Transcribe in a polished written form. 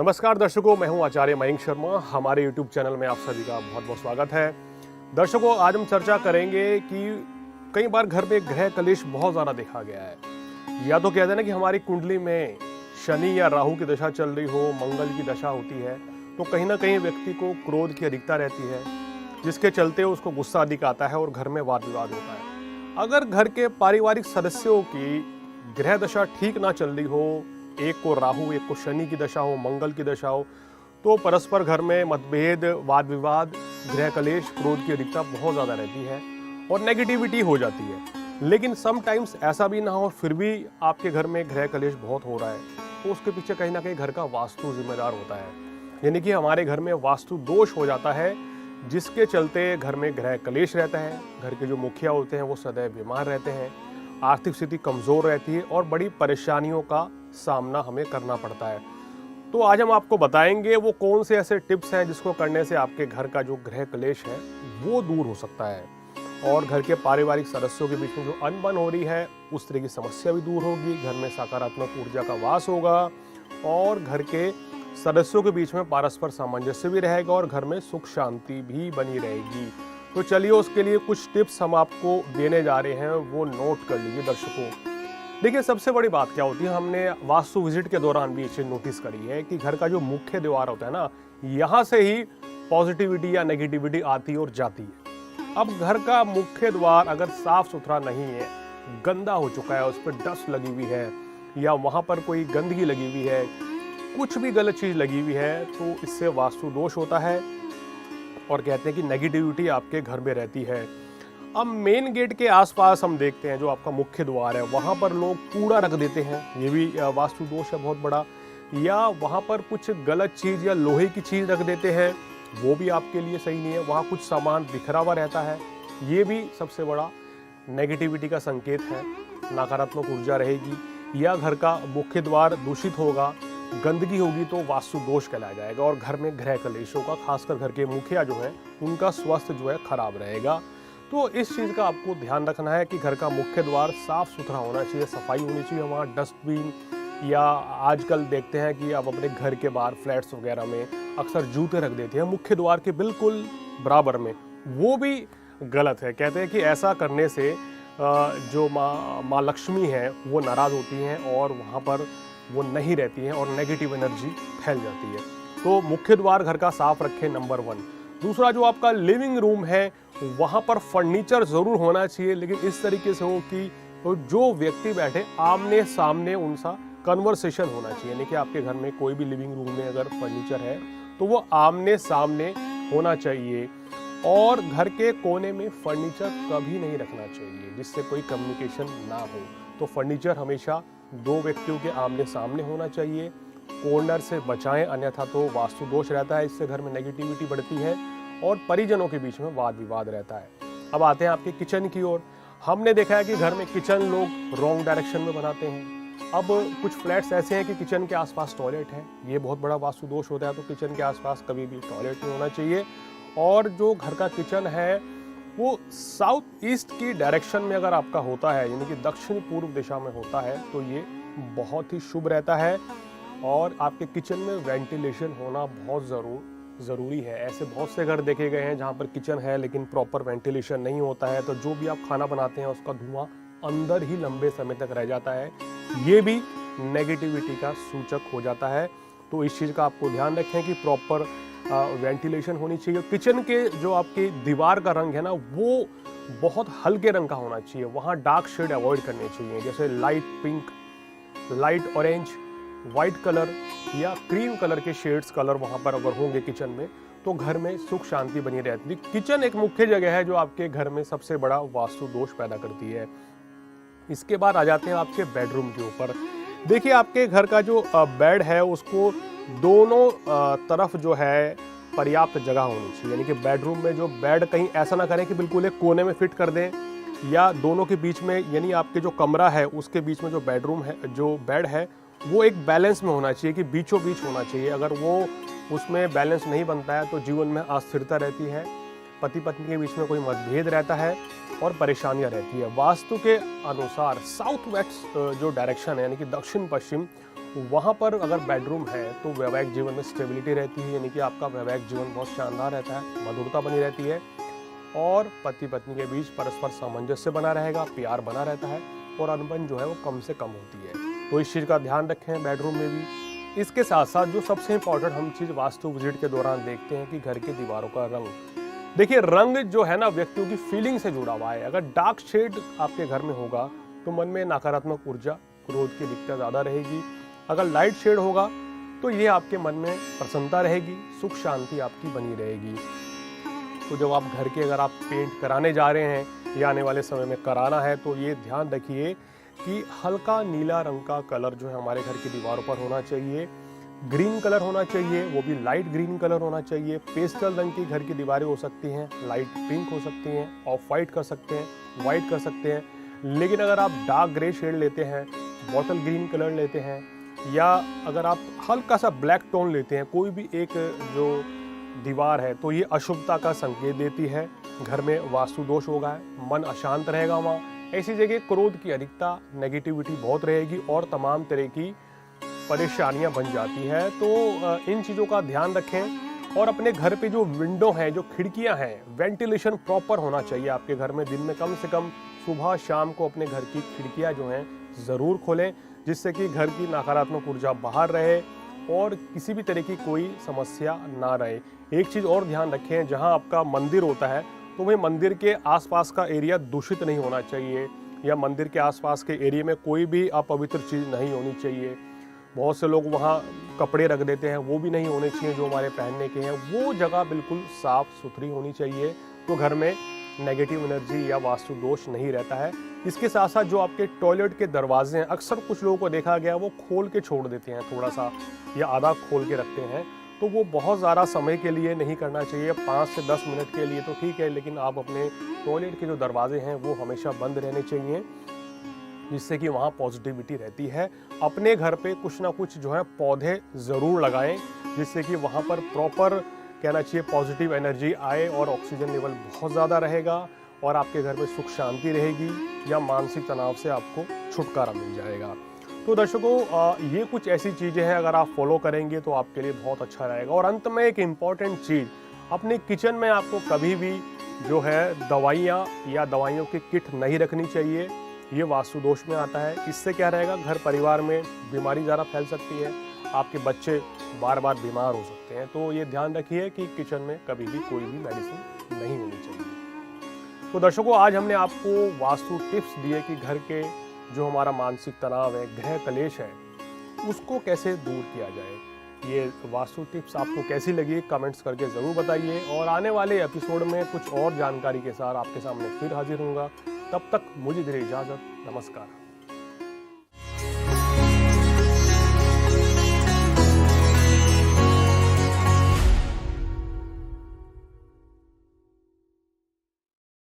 नमस्कार दर्शकों, मैं हूं आचार्य मयंक शर्मा। हमारे YouTube चैनल में आप सभी का बहुत बहुत स्वागत है। दर्शकों, आज हम चर्चा करेंगे कि कई बार घर में ग्रह कलेश बहुत ज़्यादा देखा गया है। या तो कहते हैं ना कि हमारी कुंडली में शनि या राहु की दशा चल रही हो, मंगल की दशा होती है, तो कहीं ना कहीं व्यक्ति को क्रोध की अधिकता रहती है, जिसके चलते उसको गुस्सा अधिक आता है और घर में वाद विवाद होता है। अगर घर के पारिवारिक सदस्यों की ग्रह दशा ठीक ना चल रही हो, एक को राहु, एक को शनि की दशा हो, मंगल की दशा हो, तो परस्पर घर में मतभेद, वाद विवाद, गृह कलेश, क्रोध की अधिकता बहुत ज़्यादा रहती है और नेगेटिविटी हो जाती है। लेकिन समटाइम्स ऐसा भी ना हो, फिर भी आपके घर में गृह कलेश बहुत हो रहा है, तो उसके पीछे कहीं ना कहीं घर का वास्तु जिम्मेदार होता है। यानी कि हमारे घर में वास्तु दोष हो जाता है, जिसके चलते घर में गृह कलेश रहता है। घर के जो मुखिया होते हैं वो सदैव बीमार रहते हैं, आर्थिक स्थिति कमज़ोर रहती है और बड़ी परेशानियों का सामना हमें करना पड़ता है। तो आज हम आपको बताएंगे वो कौन से ऐसे टिप्स हैं जिसको करने से आपके घर का जो गृह कलेश है वो दूर हो सकता है और घर के पारिवारिक सदस्यों के बीच में जो अनबन हो रही है उस तरह की समस्या भी दूर होगी, घर में सकारात्मक ऊर्जा का वास होगा और घर के सदस्यों के बीच में पारस्पर सामंजस्य भी रहेगा और घर में सुख शांति भी बनी रहेगी। तो चलिए, उसके लिए कुछ टिप्स हम आपको देने जा रहे हैं, वो नोट कर लीजिए दर्शकों। देखिए, सबसे बड़ी बात क्या होती है, हमने वास्तु विजिट के दौरान भी ये चीज नोटिस करी है कि घर का जो मुख्य द्वार होता है ना, यहाँ से ही पॉजिटिविटी या नेगेटिविटी आती और जाती है। अब घर का मुख्य द्वार अगर साफ सुथरा नहीं है, गंदा हो चुका है, उस पर डस्ट लगी हुई है या वहाँ पर कोई गंदगी लगी हुई है, कुछ भी गलत चीज लगी हुई है, तो इससे वास्तु दोष होता है और कहते हैं कि नेगेटिविटी आपके घर में रहती है। अब मेन गेट के आसपास हम देखते हैं जो आपका मुख्य द्वार है, वहाँ पर लोग कूड़ा रख देते हैं, ये भी वास्तु दोष है बहुत बड़ा। या वहाँ पर कुछ गलत चीज़ या लोहे की चीज़ रख देते हैं, वो भी आपके लिए सही नहीं है। वहाँ कुछ सामान बिखरा हुआ रहता है, ये भी सबसे बड़ा नेगेटिविटी का संकेत है, नकारात्मक ऊर्जा रहेगी। या घर का मुख्य द्वार दूषित होगा, गंदगी होगी, तो वास्तु दोष कहलाया जाएगा और घर में गृह कलेशों का, खासकर घर के मुखिया जो है उनका स्वास्थ्य जो है खराब रहेगा। तो इस चीज़ का आपको ध्यान रखना है कि घर का मुख्य द्वार साफ सुथरा होना चाहिए, सफाई होनी चाहिए, वहाँ डस्टबिन या आजकल देखते हैं कि आप अपने घर के बाहर फ्लैट्स वगैरह में अक्सर जूते रख देते हैं मुख्य द्वार के बिल्कुल बराबर में, वो भी गलत है। कहते हैं कि ऐसा करने से जो माँ लक्ष्मी है वो नाराज़ होती हैं और वहाँ पर वो नहीं रहती हैं और नेगेटिव एनर्जी फैल जाती है। तो मुख्य द्वार घर का साफ रखें, नंबर 1। दूसरा, जो आपका लिविंग रूम है वहाँ पर फर्नीचर ज़रूर होना चाहिए, लेकिन इस तरीके से हो कि जो व्यक्ति बैठे आमने सामने उनसा कन्वर्सेशन होना चाहिए। यानी कि आपके घर में कोई भी लिविंग रूम में अगर फर्नीचर है तो वो आमने सामने होना चाहिए और घर के कोने में फर्नीचर कभी नहीं रखना चाहिए जिससे कोई कम्युनिकेशन ना हो। तो फर्नीचर हमेशा 2 व्यक्तियों के आमने सामने होना चाहिए। कॉर्नर से बचाएं, अन्यथा तो वास्तु दोष रहता है, इससे घर में नेगेटिविटी बढ़ती है और परिजनों के बीच में वाद विवाद रहता है। अब आते हैं आपके किचन की ओर। हमने देखा है कि घर में किचन लोग रॉन्ग डायरेक्शन में बनाते हैं। अब कुछ फ्लैट्स ऐसे हैं कि किचन के आसपास टॉयलेट है, ये बहुत बड़ा वास्तु दोष होता है, तो किचन के आसपास कभी भी टॉयलेट नहीं होना चाहिए। और जो घर का किचन है वो साउथ ईस्ट की डायरेक्शन में अगर आपका होता है, यानी कि दक्षिण पूर्व दिशा में होता है, तो ये बहुत ही शुभ रहता है और आपके किचन में वेंटिलेशन होना बहुत ज़रूरी है। ऐसे बहुत से घर देखे गए हैं जहाँ पर किचन है लेकिन प्रॉपर वेंटिलेशन नहीं होता है, तो जो भी आप खाना बनाते हैं उसका धुआं अंदर ही लंबे समय तक रह जाता है, ये भी नेगेटिविटी का सूचक हो जाता है। तो इस चीज़ का आपको ध्यान रखें कि प्रॉपर वेंटिलेशन होनी चाहिए। किचन के जो आपकी दीवार का रंग है ना, वो बहुत हल्के रंग का होना चाहिए, वहाँ डार्क शेड अवॉइड करने चाहिए, जैसे light pink, light orange, white colour या क्रीम कलर के शेड्स कलर वहाँ पर अगर होंगे किचन में, तो घर में सुख शांति बनी रहती है। किचन एक मुख्य जगह है जो आपके घर में सबसे बड़ा वास्तु दोष पैदा करती है। इसके बाद आ जाते हैं आपके बेडरूम के ऊपर। देखिए, आपके घर का जो बेड है उसको दोनों तरफ जो है पर्याप्त जगह होनी चाहिए। यानी कि बेडरूम में जो बेड कहीं ऐसा ना करें कि बिल्कुल एक कोने में फिट कर दें, या दोनों के बीच में, यानी आपके जो कमरा है उसके बीच में जो बेडरूम है, जो बेड है, वो एक बैलेंस में होना चाहिए कि बीचों बीच होना चाहिए। अगर वो उसमें बैलेंस नहीं बनता है तो जीवन में अस्थिरता रहती है, पति पत्नी के बीच में कोई मतभेद रहता है और परेशानियां रहती है। वास्तु के अनुसार साउथ वेस्ट जो डायरेक्शन है, यानी कि दक्षिण पश्चिम, वहाँ पर अगर बेडरूम है तो वैवाहिक जीवन में स्टेबिलिटी रहती है, यानी कि आपका वैवाहिक जीवन बहुत शानदार रहता है, मधुरता बनी रहती है और पति पत्नी के बीच परस्पर सामंजस्य बना रहेगा, प्यार बना रहता है और अनबन जो है वो कम से कम होती है। तो इस चीज़ का ध्यान रखें बेडरूम में भी। इसके साथ साथ जो सबसे इम्पोर्टेंट हम चीज़ वास्तु विजिट के दौरान देखते हैं कि घर की दीवारों का रंग। देखिए, रंग जो है ना व्यक्तियों की फीलिंग से जुड़ा हुआ है। अगर डार्क शेड आपके घर में होगा तो मन में नकारात्मक ऊर्जा, क्रोध की दिक्कत ज़्यादा रहेगी। अगर लाइट शेड होगा तो ये आपके मन में प्रसन्नता रहेगी, सुख शांति आपकी बनी रहेगी। तो जब आप घर के अगर आप पेंट कराने जा रहे हैं या आने वाले समय में कराना है तो ये ध्यान रखिए कि हल्का नीला रंग का कलर जो है हमारे घर की दीवारों पर होना चाहिए। ग्रीन कलर होना चाहिए, वो भी लाइट ग्रीन कलर होना चाहिए। पेस्टल रंग की घर की दीवारें हो सकती हैं, लाइट पिंक हो सकती हैं, ऑफ वाइट कर सकते हैं, वाइट कर सकते हैं। लेकिन अगर आप डार्क ग्रे शेड लेते हैं, बॉटल ग्रीन कलर लेते हैं या अगर आप हल्का सा ब्लैक टोन लेते हैं कोई भी एक जो दीवार है, तो ये अशुभता का संकेत देती है। घर में वास्तु दोष होगा, मन अशांत रहेगा। वहाँ ऐसी जगह क्रोध की अधिकता, नेगेटिविटी बहुत रहेगी और तमाम तरह की परेशानियां बन जाती है। तो इन चीज़ों का ध्यान रखें और अपने घर पे जो विंडो हैं, जो खिड़कियां हैं, वेंटिलेशन प्रॉपर होना चाहिए आपके घर में। दिन में कम से कम सुबह शाम को अपने घर की खिड़कियां जो हैं ज़रूर खोलें, जिससे कि घर की नकारात्मक ऊर्जा बाहर रहे और किसी भी तरह की कोई समस्या ना रहे। एक चीज़ और ध्यान रखें, जहाँ आपका मंदिर होता है तो वही मंदिर के आसपास का एरिया दूषित नहीं होना चाहिए या मंदिर के आसपास के एरिया में कोई भी अपवित्र चीज़ नहीं होनी चाहिए। बहुत से लोग वहाँ कपड़े रख देते हैं, वो भी नहीं होने चाहिए जो हमारे पहनने के हैं। वो जगह बिल्कुल साफ़ सुथरी होनी चाहिए, तो घर में नेगेटिव एनर्जी या वास्तु दोष नहीं रहता है। इसके साथ साथ जो आपके टॉयलेट के दरवाजे हैं, अक्सर कुछ लोगों को देखा गया वो खोल के छोड़ देते हैं थोड़ा सा या आधा खोल के रखते हैं, तो वो बहुत ज़्यादा समय के लिए नहीं करना चाहिए। 5 से 10 मिनट के लिए तो ठीक है, लेकिन आप अपने टॉयलेट के जो दरवाजे हैं वो हमेशा बंद रहने चाहिए, जिससे कि वहाँ पॉजिटिविटी रहती है। अपने घर पे कुछ ना कुछ जो है पौधे ज़रूर लगाएं, जिससे कि वहाँ पर प्रॉपर कहना चाहिए पॉजिटिव एनर्जी आए और ऑक्सीजन लेवल बहुत ज़्यादा रहेगा और आपके घर में सुख शांति रहेगी या मानसिक तनाव से आपको छुटकारा मिल जाएगा। तो दर्शकों, ये कुछ ऐसी चीज़ें हैं, अगर आप फॉलो करेंगे तो आपके लिए बहुत अच्छा रहेगा। और अंत में एक इम्पॉर्टेंट चीज़, अपने किचन में आपको कभी भी जो है दवाइयाँ या दवाइयों की किट नहीं रखनी चाहिए। ये वास्तु दोष में आता है। इससे क्या रहेगा, घर परिवार में बीमारी ज़्यादा फैल सकती है, आपके बच्चे बार बार बीमार हो सकते हैं। तो ये ध्यान रखिए कि किचन में कभी भी कोई भी मेडिसिन नहीं होनी चाहिए। तो दर्शकों, आज हमने आपको वास्तु टिप्स दिए कि घर के जो हमारा मानसिक तनाव है, गृह कलेश है, उसको कैसे दूर किया जाए। ये वास्तु टिप्स आपको कैसी लगी कमेंट्स करके ज़रूर बताइए और आने वाले एपिसोड में कुछ और जानकारी के साथ आपके सामने फिर हाजिर होऊंगा। तब तक मुझे दीजिए इजाज़त। नमस्कार।